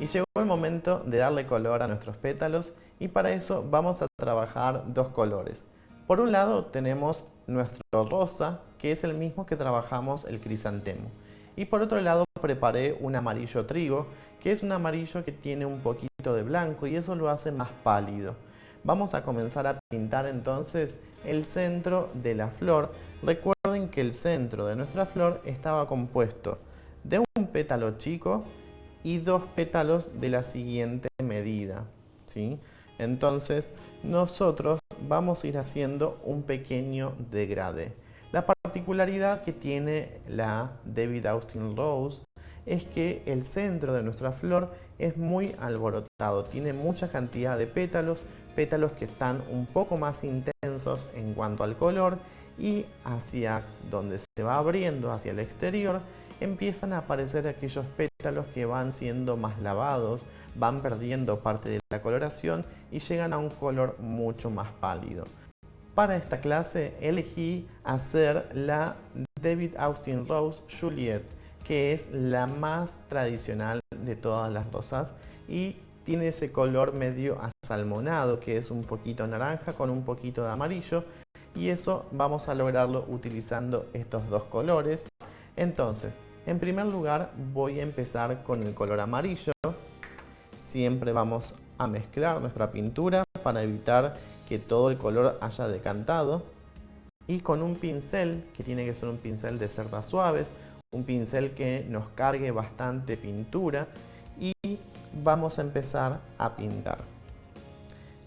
llegó el momento de darle color a nuestros pétalos y para eso vamos a trabajar dos colores. Por un lado tenemos nuestro rosa, que es el mismo que trabajamos el crisantemo. Y por otro lado preparé un amarillo trigo, que es un amarillo que tiene un poquito de blanco y eso lo hace más pálido. Vamos a comenzar a pintar entonces el centro de la flor. Recuerden que el centro de nuestra flor estaba compuesto de un pétalo chico y dos pétalos de la siguiente medida, ¿sí? Entonces nosotros vamos a ir haciendo un pequeño degradé. La particularidad que tiene la David Austin Rose es que el centro de nuestra flor es muy alborotado, tiene mucha cantidad de pétalos, pétalos que están un poco más intensos en cuanto al color y hacia donde se va abriendo, hacia el exterior, empiezan a aparecer aquellos pétalos que van siendo más lavados, van perdiendo parte de la coloración y llegan a un color mucho más pálido. Para esta clase elegí hacer la David Austin Rose Juliet, que es la más tradicional de todas las rosas y tiene ese color medio asalmonado, que es un poquito naranja con un poquito de amarillo, y eso vamos a lograrlo utilizando estos dos colores. Entonces, en primer lugar voy a empezar con el color amarillo. Siempre vamos a mezclar nuestra pintura para evitar que todo el color haya decantado. Y con un pincel, que tiene que ser un pincel de cerdas suaves, un pincel que nos cargue bastante pintura, y vamos a empezar a pintar.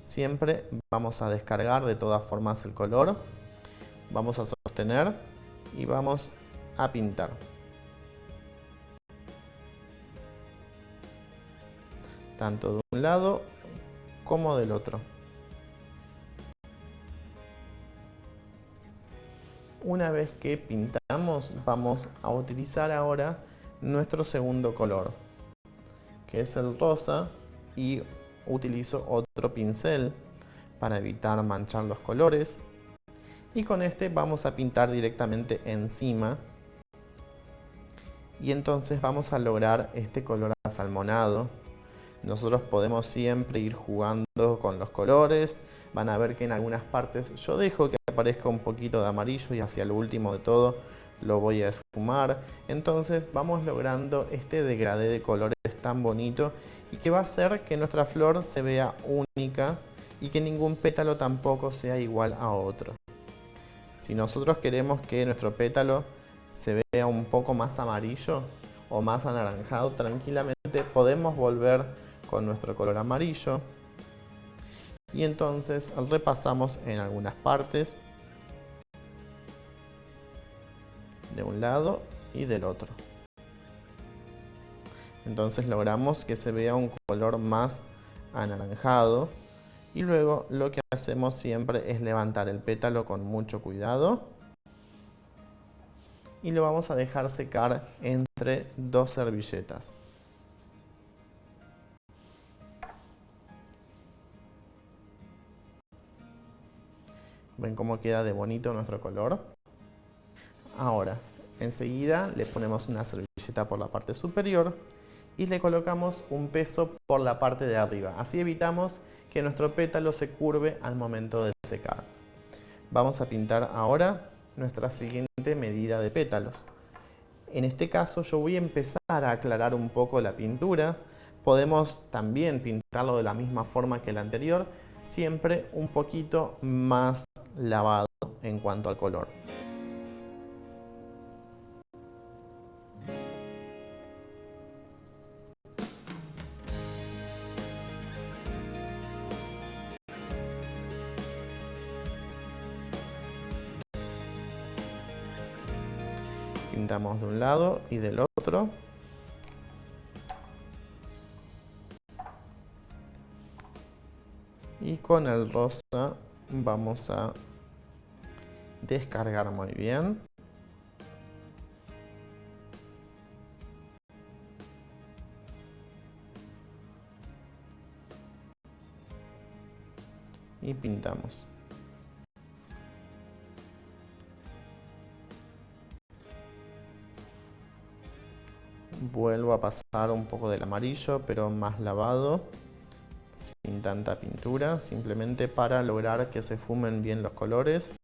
Siempre vamos a descargar de todas formas el color, vamos a sostener y vamos a pintar. Tanto de un lado como del otro. Una vez que pintamos, vamos a utilizar ahora nuestro segundo color, que es el rosa, y utilizo otro pincel para evitar manchar los colores. Y con este vamos a pintar directamente encima. Y entonces vamos a lograr este color asalmonado. Nosotros podemos siempre ir jugando con los colores. Van a ver que en algunas partes yo dejo que aparezca un poquito de amarillo y hacia lo último de todo lo voy a esfumar. Entonces vamos logrando este degradé de colores tan bonito y que va a hacer que nuestra flor se vea única y que ningún pétalo tampoco sea igual a otro. Si nosotros queremos que nuestro pétalo se vea un poco más amarillo o más anaranjado, tranquilamente podemos volver con nuestro color amarillo y entonces repasamos en algunas partes de un lado y del otro. Entonces logramos que se vea un color más anaranjado y luego lo que hacemos siempre es levantar el pétalo con mucho cuidado y lo vamos a dejar secar entre dos servilletas. ¿Ven cómo queda de bonito nuestro color? Ahora, enseguida le ponemos una servilleta por la parte superior y le colocamos un peso por la parte de arriba. Así evitamos que nuestro pétalo se curve al momento de secar. Vamos a pintar ahora nuestra siguiente medida de pétalos. En este caso yo voy a empezar a aclarar un poco la pintura. Podemos también pintarlo de la misma forma que el anterior, siempre un poquito más lavado en cuanto al color. Pintamos de un lado y del otro. Y con el rosa vamos a descargar muy bien. Y pintamos. vuelvo a pasar un poco del amarillo, pero más lavado, sin tanta pintura, simplemente para lograr que se fumen bien los colores.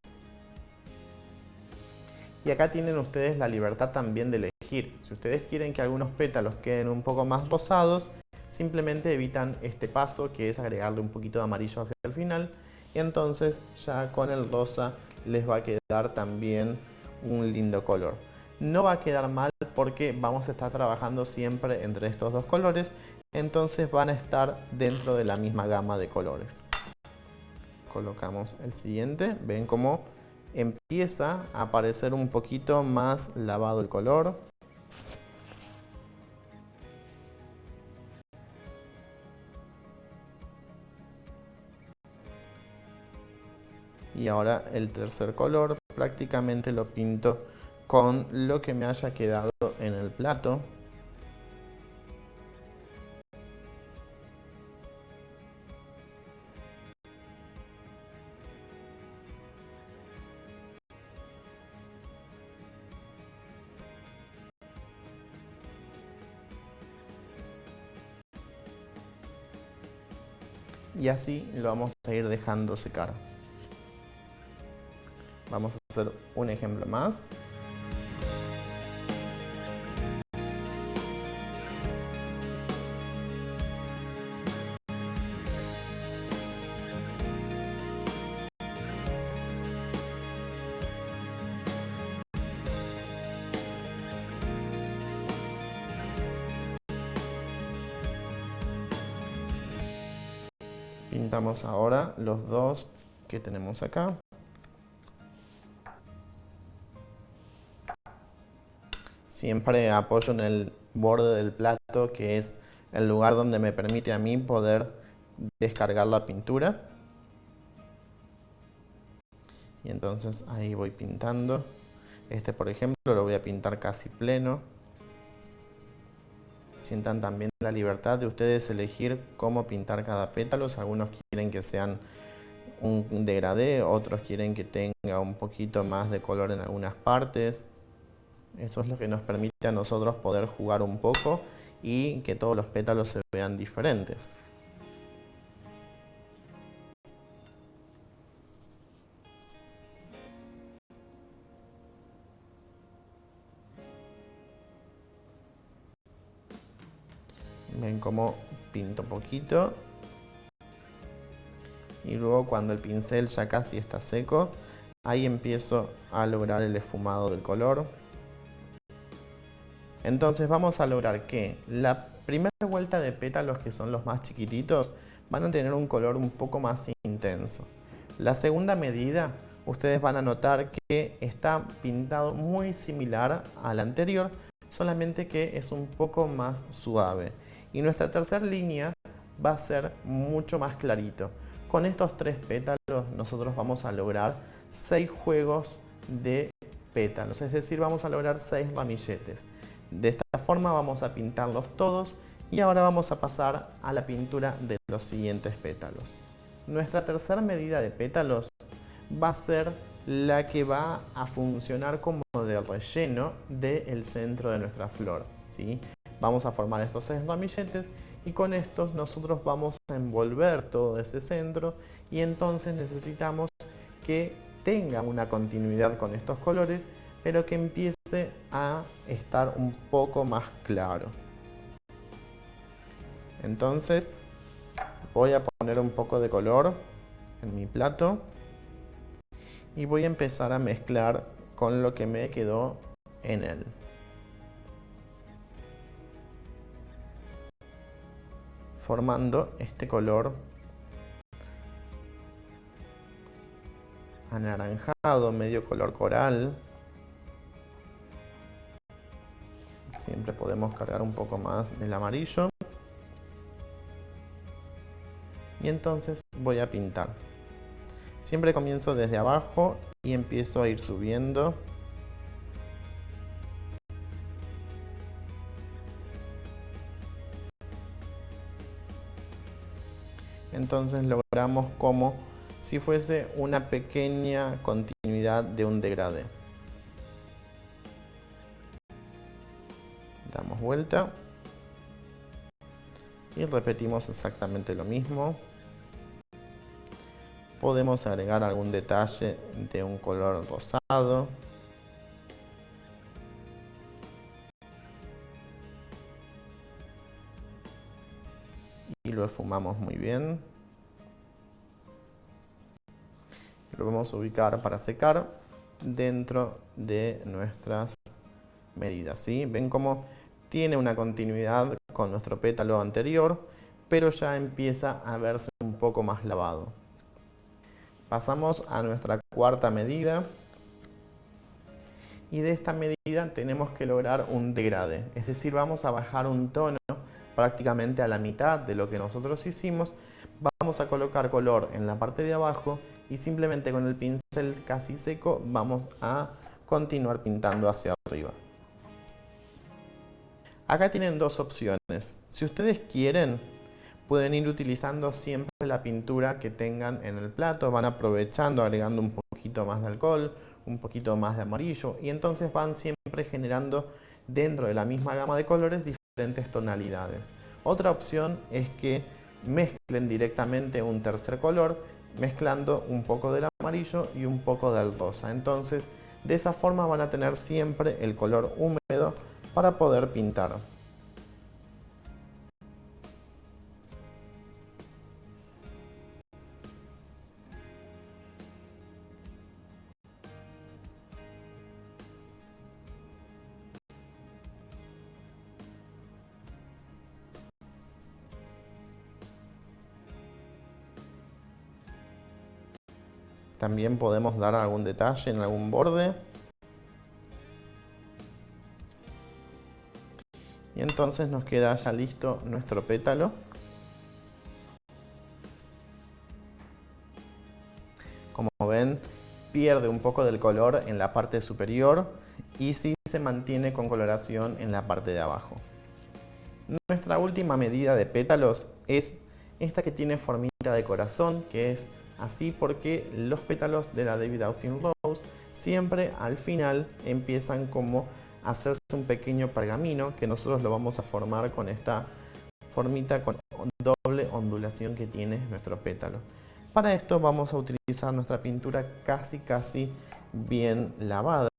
Y acá tienen ustedes la libertad también de elegir. Si ustedes quieren que algunos pétalos queden un poco más rosados, simplemente evitan este paso, que es agregarle un poquito de amarillo hacia el final. Y entonces ya con el rosa les va a quedar también un lindo color. No va a quedar mal porque vamos a estar trabajando siempre entre estos dos colores. Entonces van a estar dentro de la misma gama de colores. Colocamos el siguiente. Ven cómo empieza a aparecer un poquito más lavado el color. Y ahora el tercer color prácticamente lo pinto con lo que me haya quedado en el plato. Y así lo vamos a ir dejando secar. Vamos a hacer un ejemplo más. Pintamos ahora los dos que tenemos acá. Siempre apoyo en el borde del plato, que es el lugar donde me permite a mí poder descargar la pintura. Y entonces ahí voy pintando. Este, por ejemplo, lo voy a pintar casi pleno. Sientan también la libertad de ustedes elegir cómo pintar cada pétalo. Algunos quieren que sean un degradé, otros quieren que tenga un poquito más de color en algunas partes. Eso es lo que nos permite a nosotros poder jugar un poco y que todos los pétalos se vean diferentes. Ven cómo pinto poquito. Y luego cuando el pincel ya casi está seco, ahí empiezo a lograr el esfumado del color. Entonces vamos a lograr que la primera vuelta de pétalos, que son los más chiquititos, van a tener un color un poco más intenso. La segunda medida, ustedes van a notar que está pintado muy similar al anterior, solamente que es un poco más suave. Y nuestra tercera línea va a ser mucho más clarito. Con estos tres pétalos nosotros vamos a lograr 6 juegos de pétalos, es decir, vamos a lograr 6 ramilletes. De esta forma vamos a pintarlos todos y ahora vamos a pasar a la pintura de los siguientes pétalos. Nuestra tercera medida de pétalos va a ser la que va a funcionar como de relleno del centro de nuestra flor, ¿sí? Vamos a formar estos 6 ramilletes y con estos nosotros vamos a envolver todo ese centro y entonces necesitamos que tenga una continuidad con estos colores, pero que empiece a estar un poco más claro. Entonces voy a poner un poco de color en mi plato y voy a empezar a mezclar con lo que me quedó en él. Formando este color anaranjado, medio color coral. Siempre podemos cargar un poco más del amarillo. Y entonces voy a pintar. Siempre comienzo desde abajo y empiezo a ir subiendo. Entonces logramos como si fuese una pequeña continuidad de un degradé. damos vuelta y repetimos exactamente lo mismo. Podemos agregar algún detalle de un color rosado. Y lo esfumamos muy bien. Lo vamos a ubicar para secar dentro de nuestras medidas, ¿sí? Ven cómo tiene una continuidad con nuestro pétalo anterior, pero ya empieza a verse un poco más lavado. Pasamos a nuestra cuarta medida. Y de esta medida tenemos que lograr un degradé, es decir, vamos a bajar un tono prácticamente a la mitad de lo que nosotros hicimos. Vamos a colocar color en la parte de abajo y simplemente con el pincel casi seco vamos a continuar pintando hacia arriba. Acá tienen dos opciones. Si ustedes quieren, pueden ir utilizando siempre la pintura que tengan en el plato, van aprovechando, agregando un poquito más de alcohol, un poquito más de amarillo, y entonces van siempre generando dentro de la misma gama de colores diferentes tonalidades. Otra opción es que mezclen directamente un tercer color, mezclando un poco del amarillo y un poco del rosa. Entonces, de esa forma van a tener siempre el color húmedo para poder pintar. También podemos dar algún detalle en algún borde. Y entonces nos queda ya listo nuestro pétalo. Como ven, pierde un poco del color en la parte superior y sí se mantiene con coloración en la parte de abajo. Nuestra última medida de pétalos es esta que tiene formita de corazón, que es así porque los pétalos de la David Austin Rose siempre al final empiezan como a hacerse un pequeño pergamino que nosotros lo vamos a formar con esta formita con doble ondulación que tiene nuestro pétalo. Para esto vamos a utilizar nuestra pintura casi bien lavada,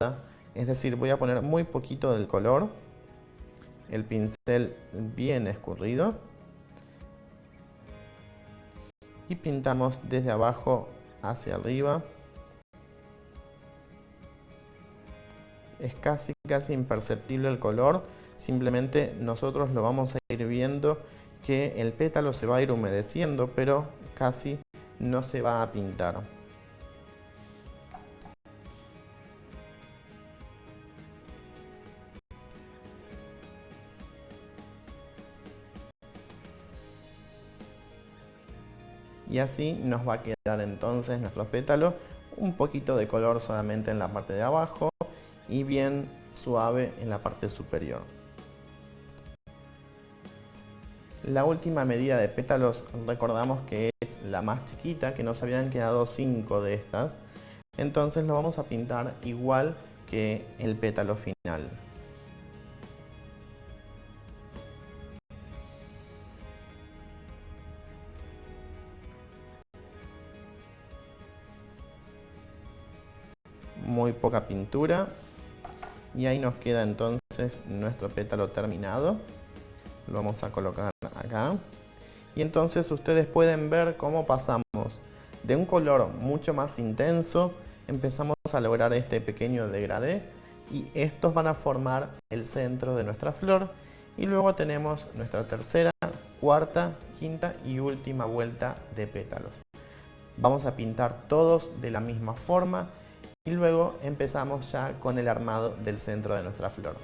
es decir, voy a poner muy poquito del color, el pincel bien escurrido y pintamos desde abajo hacia arriba. Es casi imperceptible el color, simplemente nosotros lo vamos a ir viendo que el pétalo se va a ir humedeciendo, pero casi no se va a pintar. Y así nos va a quedar entonces nuestro pétalo, un poquito de color solamente en la parte de abajo y bien suave en la parte superior. La última medida de pétalos recordamos que es la más chiquita, que nos habían quedado 5 de estas. Entonces lo vamos a pintar igual que el pétalo final. Muy poca pintura y ahí nos queda entonces nuestro pétalo terminado. Lo vamos a colocar acá y entonces ustedes pueden ver cómo pasamos de un color mucho más intenso, empezamos a lograr este pequeño degradé y estos van a formar el centro de nuestra flor y luego tenemos nuestra tercera, cuarta, quinta y última vuelta de pétalos. Vamos a pintar todos de la misma forma y luego empezamos ya con el armado del centro de nuestra flor.